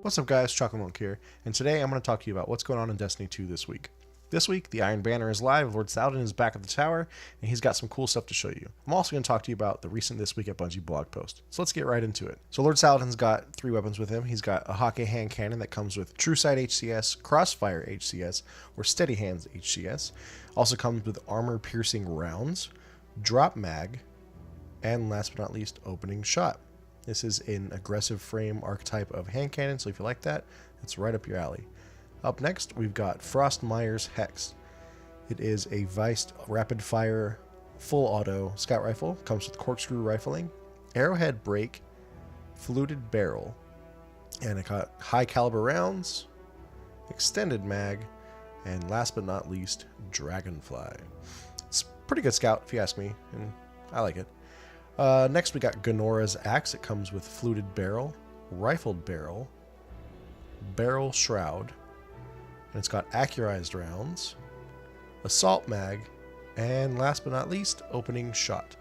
What's up guys, Chocolate Milk here, and today I'm going to talk to you about what's going on in Destiny 2 this week. This week, the Iron Banner is live, Lord Saladin is back at the tower, and he's got some cool stuff to show you. I'm also going to talk to you about the recent This Week at Bungie blog post. So let's get right into it. So Lord Saladin's got 3 weapons with him. He's got a Hake hand cannon that comes with True Sight HCS, Crossfire HCS, or Steady Hands HCS. Also comes with armor-piercing rounds, drop mag, and last but not least, opening shot. This is an aggressive frame archetype of hand cannon, so if you like that, it's right up your alley. Up next, we've got Frostmire's Hex. It is a Viced rapid-fire, full-auto scout rifle. Comes with corkscrew rifling, arrowhead break, fluted barrel, and it got high-caliber rounds, extended mag, and last but not least, Dragonfly. It's a pretty good scout, if you ask me, and I like it. Next we got Ganora's Axe. It comes with fluted barrel, rifled barrel, barrel shroud, and it's got accurized rounds, assault mag, and last but not least, opening shot.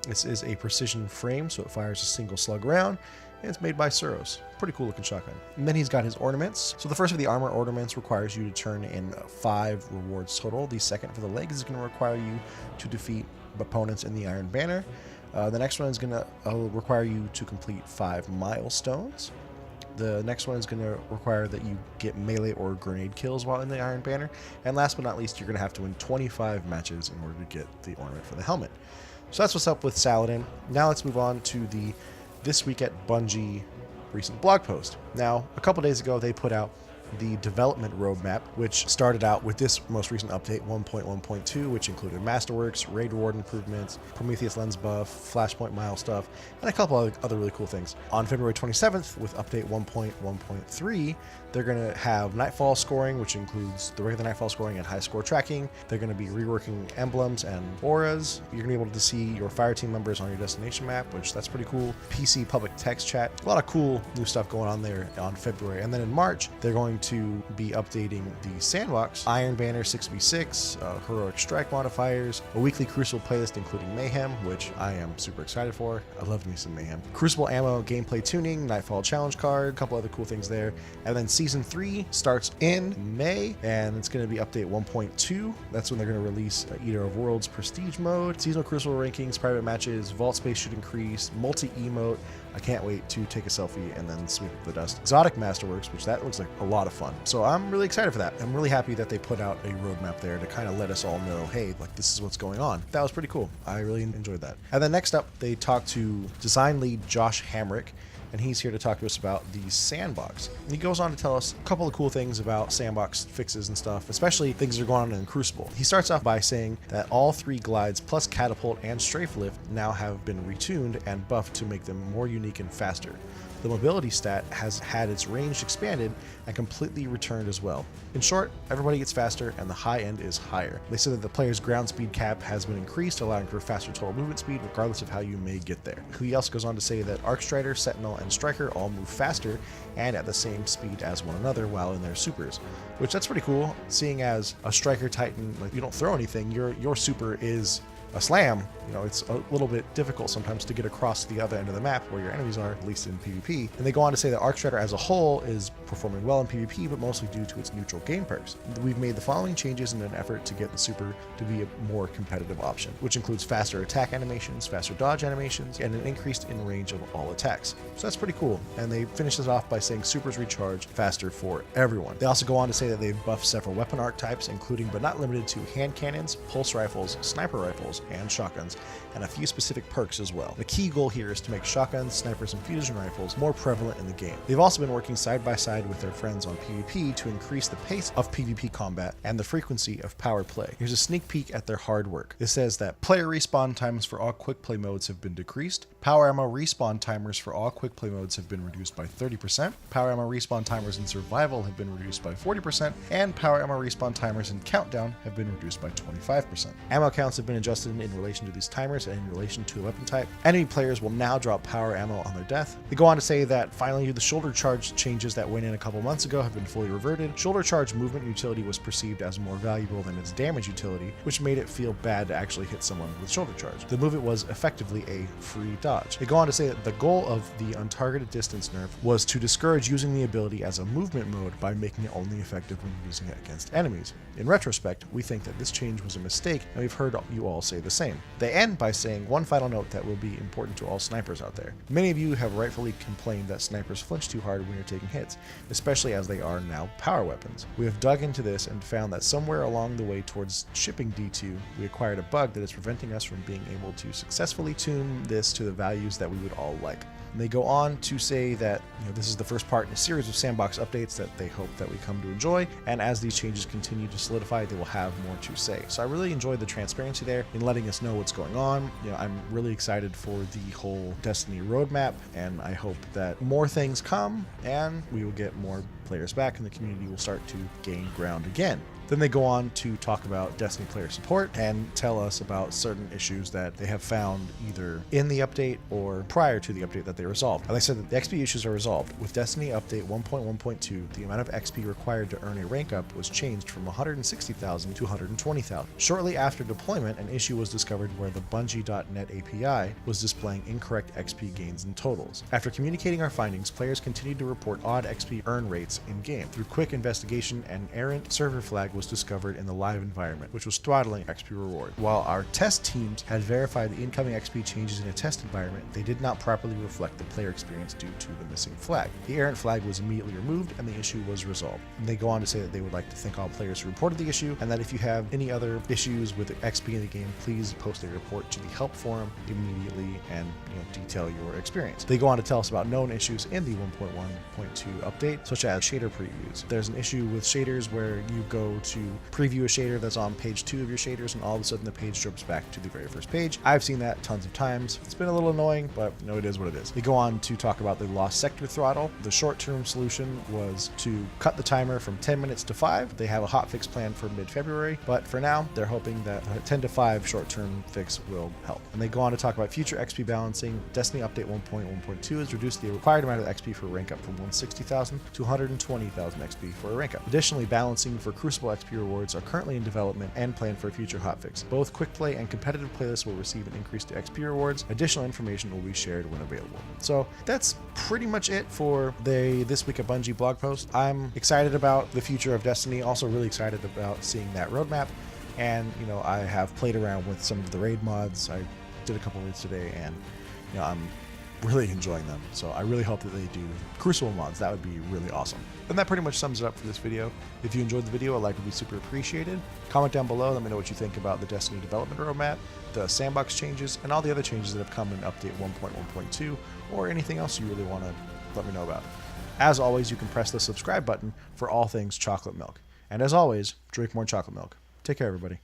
This is a precision frame, so it fires a single slug round, and it's made by Suros. Pretty cool looking shotgun. And then he's got his ornaments. So the first of the armor ornaments requires you to turn in 5 rewards total. The second for the legs is going to require you to defeat opponents in the Iron Banner. The next one is going to require you to complete 5 milestones. The next one is going to require that you get melee or grenade kills while in the Iron Banner. And last but not least, you're going to have to win 25 matches in order to get the ornament for the helmet. So that's what's up with Saladin. Now let's move on to the This Week at Bungie recent blog post. Now, a couple days ago, they put out the development roadmap, which started out with this most recent update 1.1.2, which included Masterworks, raid reward improvements, Prometheus lens buff, Flashpoint mile stuff, and a couple other really cool things. On February 27th, with update 1.1.3, they're going to have Nightfall scoring, which includes the regular Nightfall scoring and high score tracking. They're going to be reworking emblems and auras. You're going to be able to see your fire team members on your destination map, which that's pretty cool. PC public text chat. A lot of cool new stuff going on there on February. And then in March, they're going to be updating the Sandbox, Iron Banner 6v6, Heroic Strike modifiers, a weekly Crucible playlist including Mayhem, which I am super excited for. I love me some Mayhem. Crucible ammo gameplay tuning, Nightfall challenge card, a couple other cool things there. And then Season 3 starts in May, and it's going to be update 1.2. That's when they're going to release Eater of Worlds Prestige mode, seasonal Crucible rankings, private matches, vault space should increase, multi-emote. I can't wait to take a selfie and then sweep up the dust. Exotic Masterworks, which that looks like a lot of fun. So I'm really excited for that. I'm really happy that they put out a roadmap there to kind of let us all know, hey, like this is what's going on. That was pretty cool. I really enjoyed that. And then next up, they talked to design lead Josh Hamrick, and he's here to talk to us about the Sandbox. And he goes on to tell us a couple of cool things about Sandbox fixes and stuff, especially things that are going on in Crucible. He starts off by saying that all 3 glides plus catapult and strafe lift now have been retuned and buffed to make them more unique and faster. The mobility stat has had its range expanded and completely returned as well. In short, everybody gets faster and the high end is higher. They said that the player's ground speed cap has been increased, allowing for faster total movement speed regardless of how you may get there. He also goes on to say that Arcstrider, Sentinel, and Striker all move faster and at the same speed as one another while in their supers, which that's pretty cool, seeing as a Striker Titan, like you don't throw anything, your super is a slam. You know, it's a little bit difficult sometimes to get across the other end of the map where your enemies are, at least in PvP. And they go on to say that Arcstrider as a whole is performing well in PvP, but mostly due to its neutral game perks. We've made the following changes in an effort to get the super to be a more competitive option, which includes faster attack animations, faster dodge animations, and an increase in range of all attacks. So that's pretty cool. And they finish this off by saying supers recharge faster for everyone. They also go on to say that they've buffed several weapon archetypes, including but not limited to hand cannons, pulse rifles, sniper rifles, and shotguns, and a few specific perks as well. The key goal here is to make shotguns, snipers, and fusion rifles more prevalent in the game. They've also been working side by side with their friends on PvP to increase the pace of PvP combat and the frequency of power play. Here's a sneak peek at their hard work. It says that player respawn times for all quick play modes have been decreased, power ammo respawn timers for all quick play modes have been reduced by 30%, power ammo respawn timers in survival have been reduced by 40%, and power ammo respawn timers in countdown have been reduced by 25%. Ammo counts have been adjusted in relation to these timers and in relation to the weapon type. Enemy players will now drop power ammo on their death. They go on to say that finally the shoulder charge changes that went in a couple months ago have been fully reverted. Shoulder charge movement utility was perceived as more valuable than its damage utility, which made it feel bad to actually hit someone with shoulder charge. The movement was effectively a free dodge. dodge. They go on to say that the goal of the untargeted distance nerf was to discourage using the ability as a movement mode by making it only effective when using it against enemies. In retrospect, we think that this change was a mistake, and we've heard you all say the same. They end by saying one final note that will be important to all snipers out there. Many of you have rightfully complained that snipers flinch too hard when you're taking hits, especially as they are now power weapons. We have dug into this and found that somewhere along the way towards shipping D2, we acquired a bug that is preventing us from being able to successfully tune this to the values that we would all like. And they go on to say that this is the first part in a series of Sandbox updates that they hope that we come to enjoy, and as these changes continue to solidify, they will have more to say. So I really enjoyed the transparency there in letting us know what's going on. I'm really excited for the whole Destiny roadmap, and I hope that more things come and we will get more players back and the community will start to gain ground again. Then they go on to talk about Destiny player support and tell us about certain issues that they have found either in the update or prior to the update that they resolved. And they said that the XP issues are resolved. With Destiny Update 1.1.2, the amount of XP required to earn a rank up was changed from 160,000 to 120,000. Shortly after deployment, an issue was discovered where the Bungie.net API was displaying incorrect XP gains and totals. After communicating our findings, players continued to report odd XP earn rates in-game. Through quick investigation, an errant server flag was discovered in the live environment, which was throttling XP reward. While our test teams had verified the incoming XP changes in a test environment, they did not properly reflect the player experience due to the missing flag. The errant flag was immediately removed and the issue was resolved. And they go on to say that they would like to thank all players who reported the issue, and that if you have any other issues with the XP in the game, please post a report to the help forum immediately and detail your experience. They go on to tell us about known issues in the 1.1.2 update, such as shader previews. There's an issue with shaders where you go to preview a shader that's on page 2 of your shaders and all of a sudden the page jumps back to the very first page. I've seen that tons of times. It's been a little annoying, but it is what it is. They go on to talk about the lost sector throttle. The short-term solution was to cut the timer from 10 minutes to 5. They have a hotfix planned for mid-February, but for now, they're hoping that a 10 to 5 short-term fix will help. And they go on to talk about future XP balancing. Destiny Update 1.1.2 has reduced the required amount of XP for a rank up from 160,000 to 120,000 XP for a rank up. Additionally, balancing for Crucible XP rewards are currently in development and planned for a future hotfix. Both quick play and competitive playlists will receive an increase to XP rewards. Additional information will be shared when available. So that's pretty much it for the This Week at Bungie blog post. I'm excited about the future of Destiny, also really excited about seeing that roadmap. And I have played around with some of the raid mods. I did a couple raids today, and I'm really enjoying them. So I really hope that they do Crucible mods. That would be really awesome. And that pretty much sums it up for this video. If you enjoyed the video, a like would be super appreciated. Comment down below, let me know what you think about the Destiny development roadmap, the Sandbox changes, and all the other changes that have come in Update 1.1.2, or anything else you really want to let me know about. As always, you can press the subscribe button for all things chocolate milk. And as always, drink more chocolate milk. Take care, everybody.